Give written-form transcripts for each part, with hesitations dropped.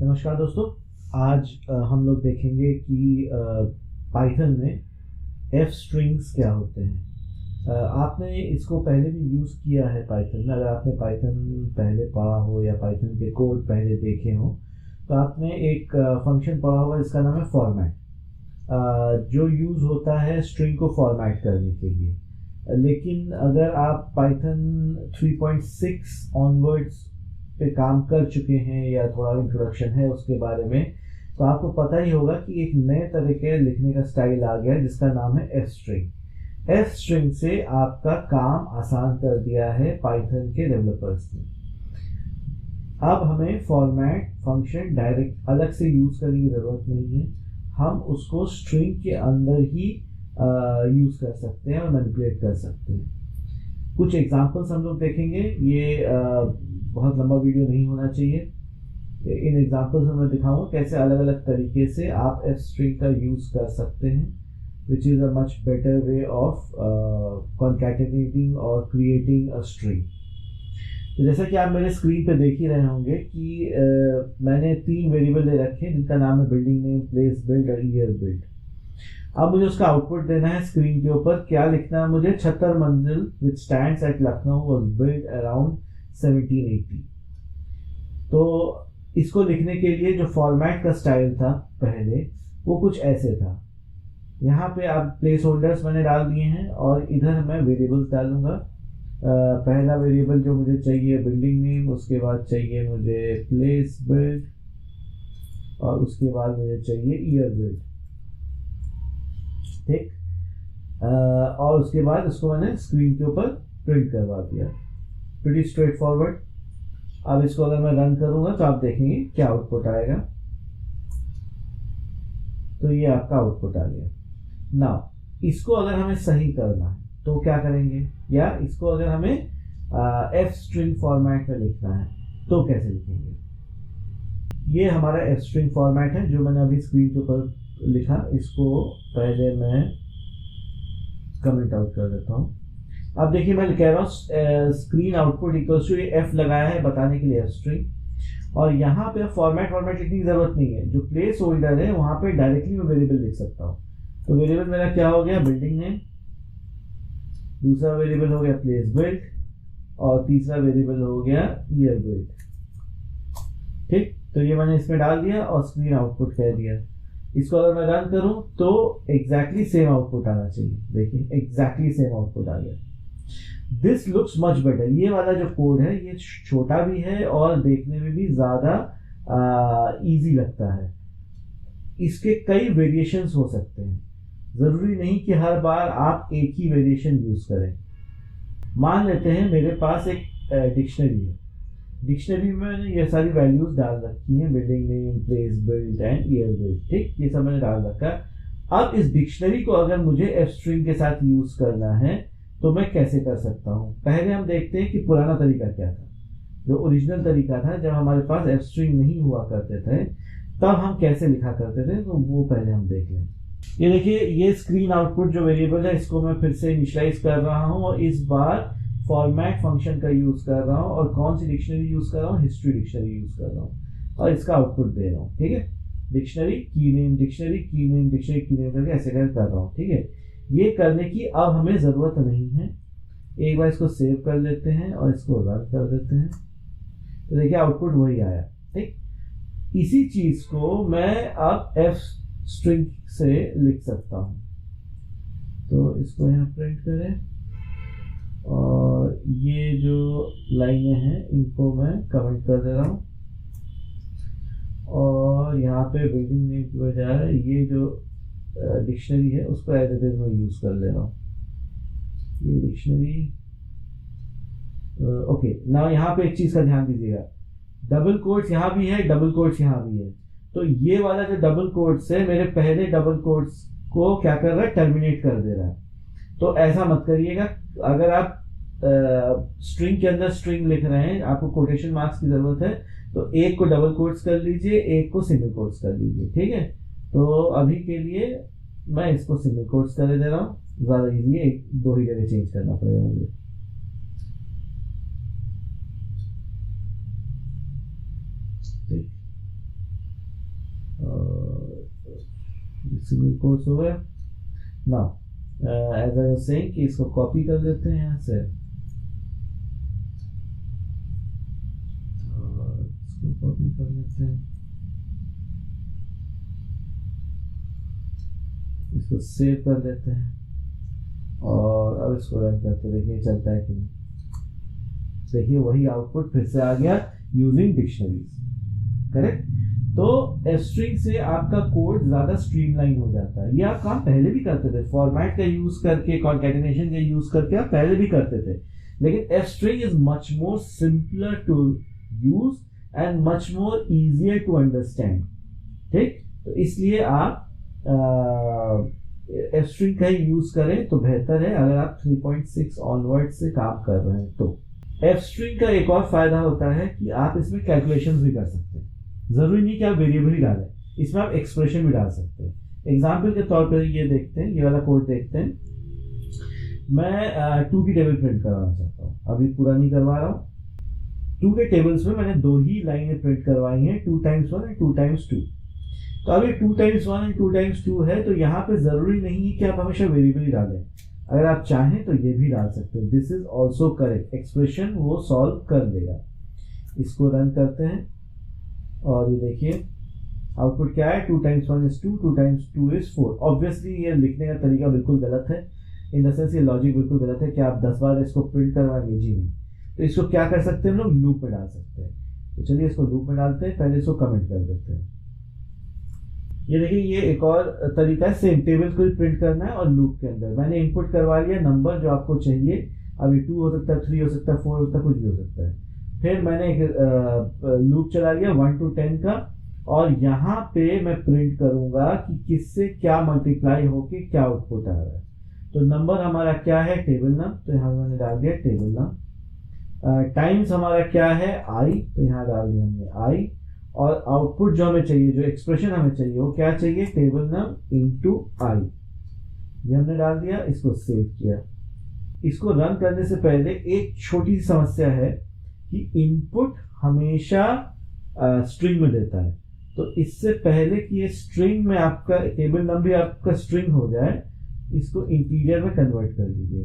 नमस्कार दोस्तों। आज हम लोग देखेंगे कि पाइथन में एफ स्ट्रिंग्स क्या होते हैं। आपने इसको पहले भी यूज़ किया है पाइथन में। अगर आपने पाइथन पहले पढ़ा हो या पाइथन के कोड पहले देखे हो तो आपने एक फंक्शन पढ़ा होगा जिसका नाम है फॉर्मेट, जो यूज़ होता है स्ट्रिंग को फॉर्मेट करने के लिए। लेकिन अगर आप पाइथन 3.6 ऑनवर्ड्स पे काम कर चुके हैं या थोड़ा इंट्रोडक्शन है उसके बारे में, तो आपको पता ही होगा कि एक नए तरह के लिखने का स्टाइल आ गया जिसका नाम है एफ स्ट्रिंग। एफ स्ट्रिंग से आपका काम आसान कर दिया है पाइथन के डेवलपर्स ने। अब हमें फॉर्मेट फंक्शन डायरेक्ट अलग से यूज़ करने की ज़रूरत नहीं है। हम उसको स्ट्रिंग के अंदर ही यूज़ कर सकते हैं और मैनिपुलेट कर सकते हैं। कुछ एग्जांपल्स हम लोग देखेंगे। ये बहुत लंबा वीडियो नहीं होना चाहिए। इन एग्जांपल्स में मैं दिखाऊंगा कैसे अलग अलग तरीके से आप एफ स्ट्रिंग का यूज़ कर सकते हैं, which is a much better way of concatenating और क्रिएटिंग अ स्ट्रिंग। तो जैसा कि आप मेरे स्क्रीन पे देख ही रहे होंगे कि मैंने 3 वेरिएबल दे रखे हैं जिनका नाम है बिल्डिंग नेम, प्लेस बिल्ड और ईयर बिल्ड। अब मुझे उसका आउटपुट देना है स्क्रीन के ऊपर। क्या लिखना है मुझे? 76 मंजिल विच stands eight Lucknow was build around 1780। तो इसको लिखने के लिए जो फॉर्मेट का स्टाइल था पहले, वो कुछ ऐसे था। यहाँ पे आप प्लेस होल्डर्स मैंने डाल दिए हैं और इधर मैं वेरिएबल्स डालूंगा। पहला वेरिएबल जो मुझे चाहिए बिल्डिंग नेम, उसके बाद चाहिए मुझे प्लेस बिल्ड और उसके बाद मुझे चाहिए ईयर बिल्ड। ठीक। और उसके बाद उसको मैंने स्क्रीन के ऊपर प्रिंट करवा दिया। Pretty straight forward. अब इसको अगर मैं रन करूंगा तो आप देखेंगे क्या आउटपुट आएगा। तो ये आपका आउटपुट आ गया। नाउ इसको अगर हमें सही करना है तो क्या करेंगे, या इसको अगर हमें एफ स्ट्रिंग फॉर्मेट में लिखना है तो कैसे लिखेंगे। ये हमारा एफ स्ट्रिंग फॉर्मेट है जो मैंने अभी स्क्रीन के ऊपर लिखा। इसको पहले मैं कमेंट आउट कर देता हूँ। अब देखिए मैं कह रहा हूँ screen output equals to f लगाया है बताने के लिए एफ स्ट्रिंग, और यहाँ पे फॉर्मेट लिखने की जरूरत नहीं है। जो प्लेस होल्डर है वहाँ पे डायरेक्टली मैं वेरिएबल लिख सकता हूँ। तो वेरिएबल मेरा क्या हो गया? Building name. दूसरा वेरिएबल हो गया प्लेस बिल्ड और तीसरा वेरिएबल हो गया ईयर बिल्ड। ठीक। तो ये मैंने इसमें डाल दिया और स्क्रीन आउटपुट कह दिया। इसको अगर मैं रन करूं तो एग्जैक्टली सेम आउटपुट आना चाहिए। देखिए एग्जैक्टली सेम आउटपुट आ गया। This looks much better. ये वाला जो कोड है ये छोटा भी है और देखने में भी ज्यादा इजी लगता है। इसके कई वेरिएशंस हो सकते हैं। जरूरी नहीं कि हर बार आप एक ही वेरिएशन यूज करें। मान लेते हैं मेरे पास एक डिक्शनरी है। डिक्शनरी में मैंने ये सारी वैल्यूज डाल रखी हैं, building name, place build and year build. ठीक, ये सब मैंने डाल रखा है। अब इस डिक्शनरी को अगर मुझे एफ स्ट्रिंग के साथ यूज करना है तो मैं कैसे कर सकता हूँ। पहले हम देखते हैं कि पुराना तरीका क्या था। जो ओरिजिनल तरीका था जब हमारे पास एफ स्ट्रिंग नहीं हुआ करते थे तब हम कैसे लिखा करते थे, तो वो पहले हम देख लें। ये देखिए ये स्क्रीन आउटपुट जो वेरिएबल है इसको मैं फिर से इनिशियलाइज कर रहा हूँ और इस बार फॉर्मेट फंक्शन का यूज कर रहा हूँ। और कौन सी डिक्शनरी यूज कर रहा हूँ? हिस्ट्री डिक्शनरी यूज कर रहा हूँ और इसका आउटपुट दे रहा हूँ। ठीक है, डिक्शनरी की नेम, डिक्शनरी की नेम, डिक्शनरी की नेम करके ऐसे कर रहा हूँ। ठीक है, ये करने की अब हमें जरूरत नहीं है। एक बार इसको सेव कर लेते हैं और इसको रन कर देते हैं। तो देखिए आउटपुट वही आया। ठीक, इसी चीज को मैं अब एफ स्ट्रिंग से लिख सकता हूँ। तो इसको यहाँ प्रिंट करें और ये जो लाइनें हैं इनको मैं कमेंट कर दे रहा हूँ और यहाँ पे बिल्डिंग नेम की बजाय ये जो डिक्शनरी है उसको एज इट इज मैं यूज कर ले रहा हूँ। ये डिक्शनरी ओके। ना यहाँ पे एक चीज का ध्यान दीजिएगा, डबल कोट्स यहाँ भी है, डबल कोट्स यहाँ भी है। तो ये वाला जो डबल कोट्स है मेरे पहले डबल कोट्स को क्या कर रहा है? टर्मिनेट कर दे रहा है। तो ऐसा मत करिएगा। अगर आप स्ट्रिंग के अंदर स्ट्रिंग लिख रहे हैं, आपको कोटेशन मार्क्स की जरूरत है, तो एक को डबल कोट्स कर लीजिए, एक को सिंगल कोट्स कर लीजिए। ठीक है, तो अभी के लिए मैं इसको सिंगल कोट्स कर दे रहा हूँ। ज्यादा इजी है, एक दो ही जगह चेंज करना पड़ेगा मुझे। ठीक, सिंगल कोट्स हो गया। Now as I was saying कि इसको कॉपी कर लेते हैं यहाँ से और इसको कॉपी कर लेते हैं, इसको सेव कर लेते हैं और अब इसको रन करते देखिए चलता है कि नहीं। देखिए वही आउटपुट फिर से आ गया यूजिंग डिक्शनरीज, करेक्ट। तो एफ स्ट्रिंग से आपका कोड ज्यादा स्ट्रीमलाइन हो जाता है। ये आप काम पहले भी करते थे, फॉर्मेट का यूज करके, कॉन्कैटिनेशन का यूज करके आप पहले भी करते थे, लेकिन f string is much more simpler to use and much more easier to understand, ठीक। तो इसलिए आप एफ स्ट्रिंग का ही यूज करें तो बेहतर है अगर आप 3.6 ऑनवर्ड से काम कर रहे हैं। तो एफ स्ट्रिंग का एक और फायदा होता है कि आप इसमें कैलकुलेशंस भी कर सकते हैं। जरूरी नहीं कि आप वेरिएबल ही डालें, इसमें आप एक्सप्रेशन भी डाल सकते हैं। एग्जाम्पल के तौर पर ये देखते हैं, ये वाला कोड देखते हैं। मैं 2 की टेबल प्रिंट करवाना चाहता हूँ, अभी पूरा नहीं करवा रहा हूँ। 2 के टेबल्स में मैंने 2 ही लाइनें प्रिंट करवाई हैं, 2 times 1 and 2 times 2। तो अभी 2 times 1 and 2 times 2 है, तो यहाँ पे जरूरी नहीं है कि आप हमेशा वेरिएबल ही डालें। अगर आप चाहें तो ये भी डाल सकते हैं। This is also correct, expression वो सॉल्व कर देगा। इसको रन करते हैं और ये देखिए आउटपुट क्या है, 2 times 1 is 2, 2 times 2 is 4। Obviously ये लिखने का तरीका बिल्कुल गलत है, इन द सेंस ये लॉजिक बिल्कुल गलत है कि आप 10 बार इसको प्रिंट करवाएंगे, जी नहीं। तो इसको क्या कर सकते हैं हम लोग, लूप में डाल सकते हैं। तो चलिए इसको लूप में डालते हैं, पहले इसको कमेंट कर देते हैं। ये देखिए ये एक और तरीका है, सेम टेबल को प्रिंट करना है और लूप के अंदर मैंने इनपुट करवा लिया नंबर जो आपको चाहिए। अभी 2 हो सकता है, 3 हो सकता है, 4 हो सकता है, कुछ भी हो सकता है। फिर मैंने एक लूप चला लिया 1 to 10 का, और यहाँ पे मैं प्रिंट करूंगा कि किससे क्या मल्टीप्लाई होके क्या आउटपुट आ रहा है। तो नंबर हमारा क्या है, टेबल नम, तो यहाँ मैंने डाल दिया टेबल नम। टाइम्स हमारा क्या है, आई, तो यहाँ डाल दिया हमने आई। और आउटपुट जो हमें चाहिए, जो एक्सप्रेशन हमें चाहिए वो क्या चाहिए, टेबल नम इंटू आई, ये हमने डाल दिया। इसको सेव किया। इसको रन करने से पहले एक छोटी सी समस्या है कि इनपुट हमेशा स्ट्रिंग में देता है। तो इससे पहले कि ये स्ट्रिंग में आपका टेबल नंबर भी आपका स्ट्रिंग हो जाए, इसको इंटीजर में कन्वर्ट कर दीजिए।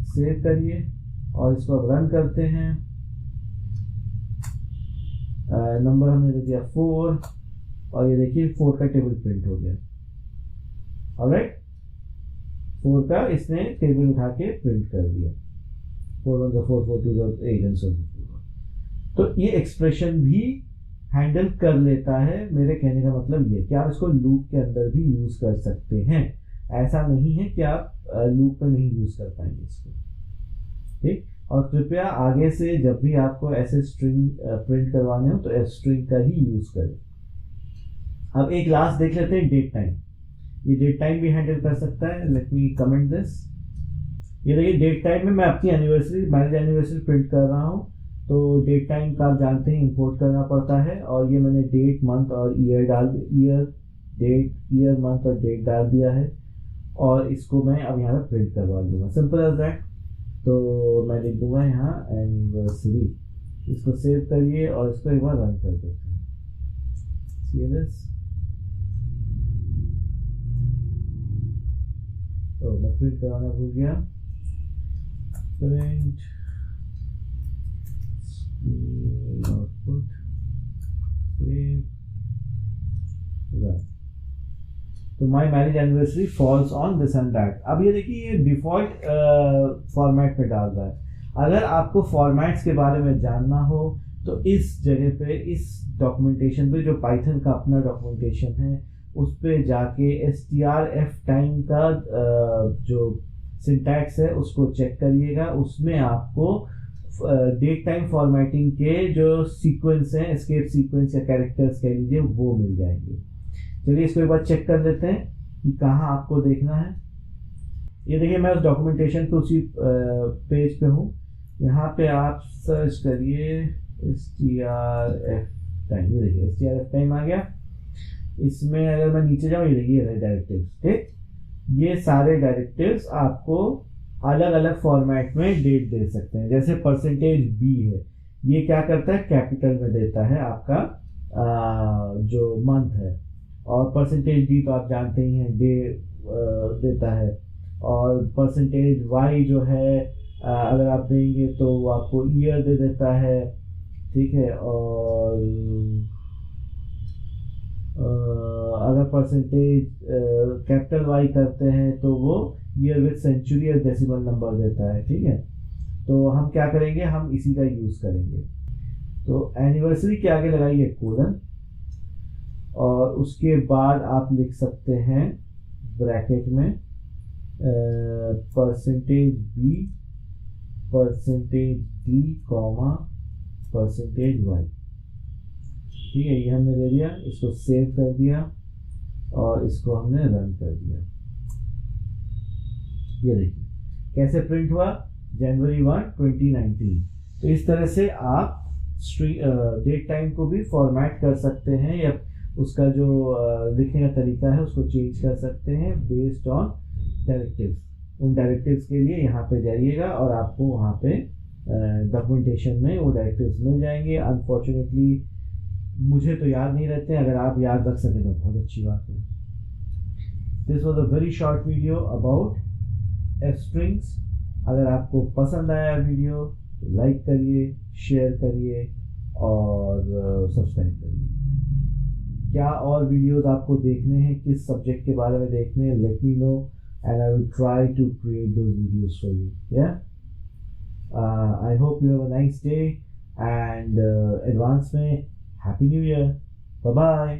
सेव करिए और इसको अब रन करते हैं। नंबर हमने दे दिया 4 और ये देखिए 4 का टेबल प्रिंट हो गया। ऑलराइट, 4 का इसने टेबल उठा के प्रिंट कर दिया। 4 1 4 4 2 8 एंड सो फोर। तो ये एक्सप्रेशन भी हैंडल कर लेता है। मेरे कहने का मतलब ये कि आप इसको लूप के अंदर भी यूज कर सकते हैं। ऐसा नहीं है कि आप लूप में नहीं यूज कर पाएंगे इसको, ठीक। और कृपया आगे से जब भी आपको ऐसे स्ट्रिंग प्रिंट करवाने हो तो एफ स्ट्रिंग का ही यूज करें। अब एक लास्ट देख लेते हैं, डेट टाइम। ये डेट टाइम भी हैंडल कर सकता है। Let me comment this. ये देखिए डेट टाइम में मैं अपनी एनिवर्सरी, मैरिज एनिवर्सरी प्रिंट कर रहा हूँ। तो डेट टाइम का आप जानते हैं इंपोर्ट करना पड़ता है, और ये मैंने डेट, मंथ और ईयर ईयर मंथ और डेट डाल दिया है, और इसको मैं अब यहाँ पे प्रिंट करवा दूंगा। Simple as that. तो मैं लिख दूंगा यहाँ एनिवर्सरी। इसको सेव करिए और इसको एक बार रन कर देते हैं। See this? तो मैं प्रिंट कराना भूल गया। Print output save run. तो my marriage anniversary falls on this and that. अब ये देखिए ये डिफॉल्ट फॉर्मेट पे डाल रहा है। अगर आपको फॉर्मेट्स के बारे में जानना हो तो इस जगह पे, इस डॉक्यूमेंटेशन पे, जो पाइथन का अपना डॉक्यूमेंटेशन है, उस पे जाके strf टाइम का जो सिंटैक्स है उसको चेक करिएगा। उसमें आपको डेट टाइम फॉर्मेटिंग के जो सीक्वेंस हैं, एस्केप सीक्वेंस या कैरेक्टर्स कह लीजिए, वो मिल जाएंगे। चलिए इसको एक बार चेक कर लेते हैं कि कहाँ आपको देखना है। ये देखिए मैं उस डॉक्यूमेंटेशन पे उसी पेज पे हूँ। यहाँ पे आप सर्च करिए strf टाइम। ये देखिए strf टाइम आ गया। इसमें अगर मैं नीचे जाऊँ, ये देखिए डायरेक्टिव्स, ठीक। ये सारे डायरेक्टिव्स आपको अलग अलग फॉर्मेट में डेट दे सकते हैं। जैसे %b है, ये क्या करता है, कैपिटल में देता है आपका जो मंथ है। और परसेंटेज डी तो आप जानते ही हैं, डे देता है। और परसेंटेज वाई जो है अगर आप देंगे तो वो आपको ईयर दे देता है, ठीक है। और अगर परसेंटेज कैपिटल वाई करते हैं तो वो ईयर विद सेंचुरी और डेसिमल नंबर देता है, ठीक है। तो हम क्या करेंगे, हम इसी का यूज़ करेंगे। तो एनिवर्सरी के आगे लगाइए कोलन, और उसके बाद आप लिख सकते हैं ब्रैकेट में percentage b, percentage d, comma percentage y, ठीक है। ये हमने दे दिया, इसको सेव कर दिया और इसको हमने रन कर दिया। ये देखिए कैसे प्रिंट हुआ, जनवरी 1, 2019। तो इस तरह से आप डेट टाइम को भी फॉर्मेट कर सकते हैं, या उसका जो लिखने का तरीका है उसको चेंज कर सकते हैं बेस्ड ऑन डायरेक्टिव्स। उन डायरेक्टिव्स के लिए यहाँ पे जाइएगा और आपको वहाँ पे डॉक्यूमेंटेशन में वो डायरेक्टिव्स मिल जाएंगे। अनफॉर्चुनेटली मुझे तो याद नहीं रहते, अगर आप याद रख सकें तो बहुत अच्छी बात है। This was a very short video about F strings. अगर आपको पसंद आया वीडियो तो लाइक करिए, शेयर करिए और सब्सक्राइब करिए। क्या और वीडियोस आपको देखने हैं, किस सब्जेक्ट के बारे में देखने हैं, let me know and I will try to create those videos for you. या I hope you have a nice day and advance में happy new year. Bye bye.